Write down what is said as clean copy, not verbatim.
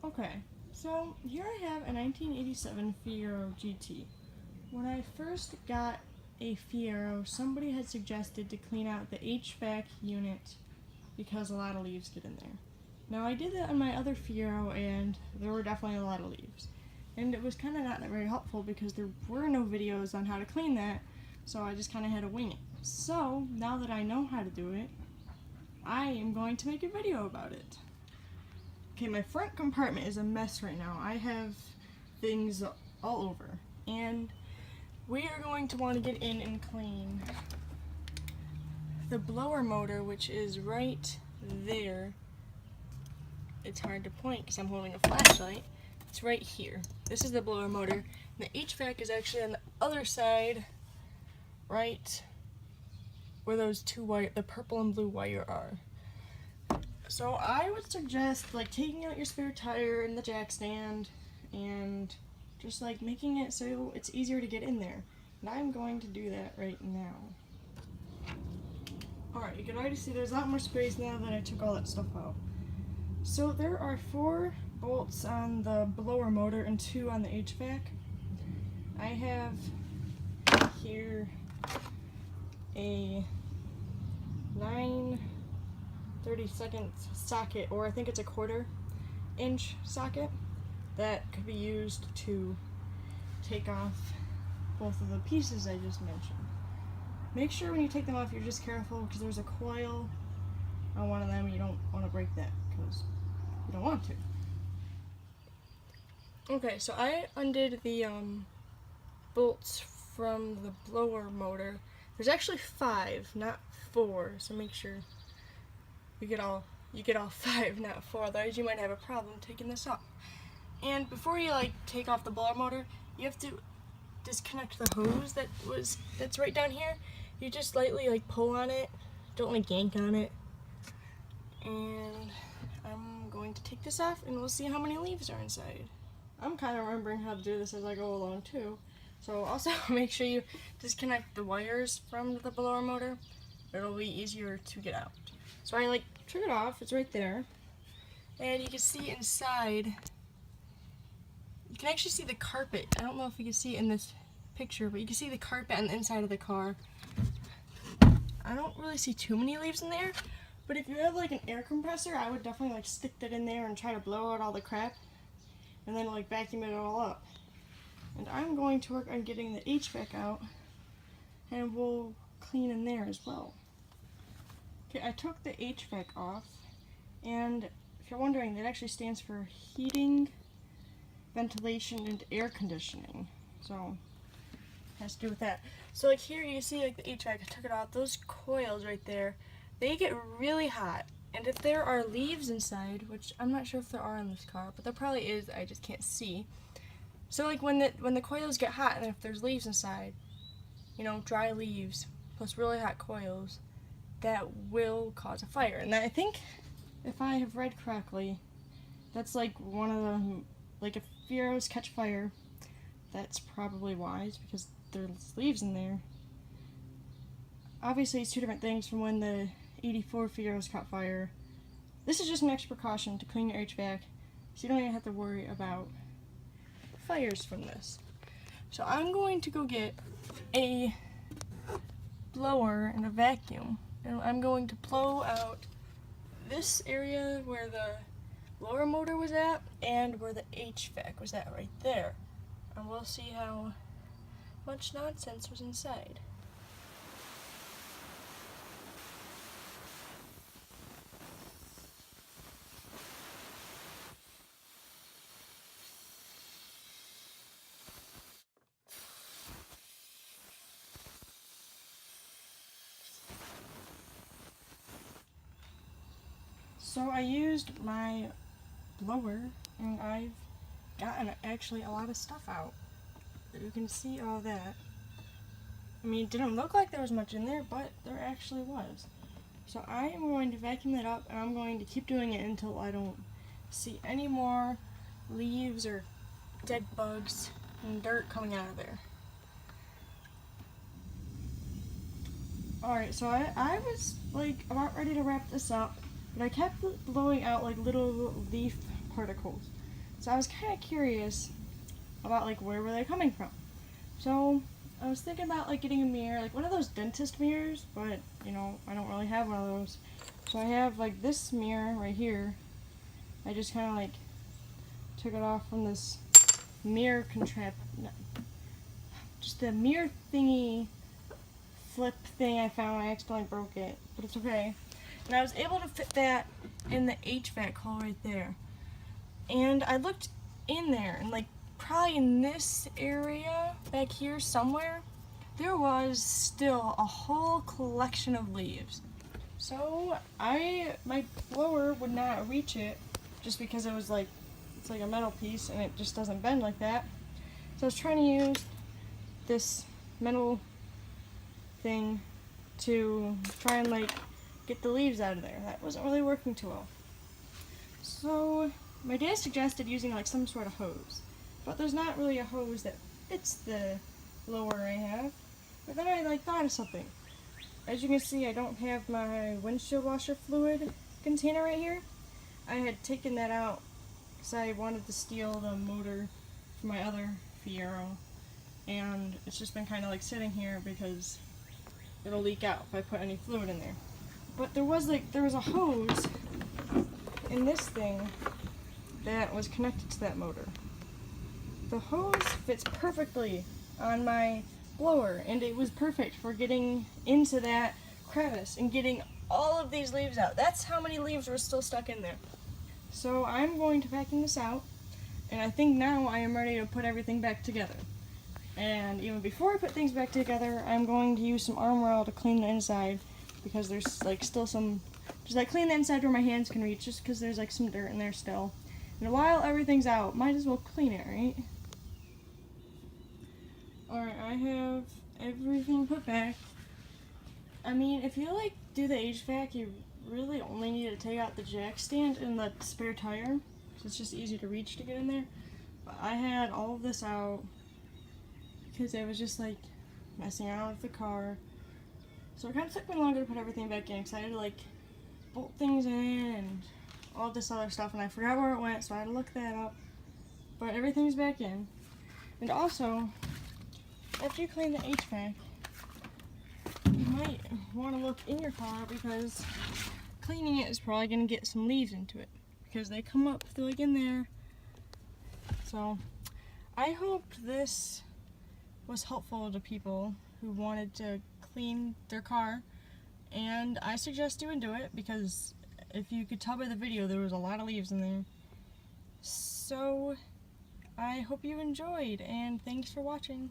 Okay, so here I have a 1987 Fiero GT. When I first got a Fiero, somebody had suggested to clean out the HVAC unit because a lot of leaves get in there. Now I did that on my other Fiero and there were definitely a lot of leaves. And it was kind of not very helpful because there were no videos on how to clean that, so I just kind of had to wing it. So now that I know how to do it, I am going to make a video about it. Okay, my front compartment is a mess right now. I have things all over. And we are going to want to get in and clean the blower motor, which is right there. It's hard to point because I'm holding a flashlight. It's right here. This is the blower motor. And the HVAC is actually on the other side, right where those two wire, the purple and blue wire are. So I would suggest like taking out your spare tire and the jack stand and just like making it so it's easier to get in there. And I'm going to do that right now. Alright, you can already see there's a lot more space now that I took all that stuff out. So there are 4 bolts on the blower motor and 2 on the HVAC. I have here a 9/32 socket, or I think it's a 1/4 inch socket that could be used to take off both of the pieces I just mentioned. Make sure when you take them off you're just careful because there's a coil on one of them. You don't want to break that because you don't want to. Okay, so I undid the bolts from the blower motor. There's actually 5, not 4, so make sure you get all 5, not 4, otherwise you might have a problem taking this off. And before you like take off the blower motor, you have to disconnect the hose that's right down here. You just lightly like pull on it, don't like yank on it. And I'm going to take this off and we'll see how many leaves are inside. I'm kind of remembering how to do this as I go along too. So also make sure you disconnect the wires from the blower motor. It'll be easier to get out. So I like took it off, it's right there. And you can see inside, you can actually see the carpet. I don't know if you can see it in this picture, but you can see the carpet on the inside of the car. I don't really see too many leaves in there, but if you have like an air compressor, I would definitely like stick that in there and try to blow out all the crap and then like vacuum it all up. And I'm going to work on getting the HVAC out and we'll clean in there as well. Okay, I took the HVAC off, and if you're wondering, that actually stands for heating, ventilation, and air conditioning. So it has to do with that. So like here you can see like the HVAC, I took it off. Those coils right there, they get really hot. And if there are leaves inside, which I'm not sure if there are in this car, but there probably is, I just can't see. So like when the coils get hot and if there's leaves inside, you know, dry leaves plus really hot coils, that will cause a fire. And I think if I have read correctly, that's like one of the, like if Fieros catch fire, that's probably wise because there's leaves in there. Obviously it's 2 different things from when the 84 Fieros caught fire. This is just an extra precaution to clean your HVAC so you don't even have to worry about fires from this. So I'm going to go get a blower and a vacuum, and I'm going to blow out this area where the blower motor was at and where the HVAC was at right there, and we'll see how much nonsense was inside. So I used my blower and I've gotten actually a lot of stuff out. You can see all that. I mean, it didn't look like there was much in there, but there actually was. So I am going to vacuum that up and I'm going to keep doing it until I don't see any more leaves or dead bugs and dirt coming out of there. Alright, so I was like about ready to wrap this up, but I kept blowing out like little leaf particles. So I was kind of curious about like where were they coming from. So I was thinking about like getting a mirror, like one of those dentist mirrors, but you know, I don't really have one of those. So I have like this mirror right here. I just kind of like took it off from this mirror just the mirror thingy flip thing I found. I accidentally broke it, but it's okay. And I was able to fit that in the HVAC hole right there. And I looked in there, and like probably in this area back here somewhere, there was still a whole collection of leaves. So my blower would not reach it just because it was like, it's like a metal piece and it just doesn't bend like that. So I was trying to use this metal thing to try and like get the leaves out of there. That wasn't really working too well. So my dad suggested using like some sort of hose, but there's not really a hose that fits the blower I have. But then I like thought of something. As you can see, I don't have my windshield washer fluid container right here. I had taken that out because I wanted to steal the motor from my other Fiero, and it's just been kind of like sitting here because it'll leak out if I put any fluid in there. But there was a hose in this thing that was connected to that motor. The hose fits perfectly on my blower, and it was perfect for getting into that crevice and getting all of these leaves out. That's how many leaves were still stuck in there. So I'm going to vacuum this out, and I think now I am ready to put everything back together. And even before I put things back together, I'm going to use some arm oil to clean the inside, because there's like still some, just like clean the inside where my hands can reach, just because there's like some dirt in there still. And while everything's out, might as well clean it, right? Alright, I have everything put back. I mean, if you like do the HVAC, you really only need to take out the jack stand and the spare tire, so it's just easy to reach to get in there. But I had all of this out because I was just like messing around with the car. So it kind of took me longer to put everything back in because I had to like bolt things in and all this other stuff, and I forgot where it went, so I had to look that up. But everything's back in. And also, after you clean the HVAC, you might want to look in your car because cleaning it is probably going to get some leaves into it because they come up through like in there. So I hope this was helpful to people who wanted to clean their car, and I suggest you do it because if you could tell by the video, there was a lot of leaves in there. So I hope you enjoyed, and thanks for watching.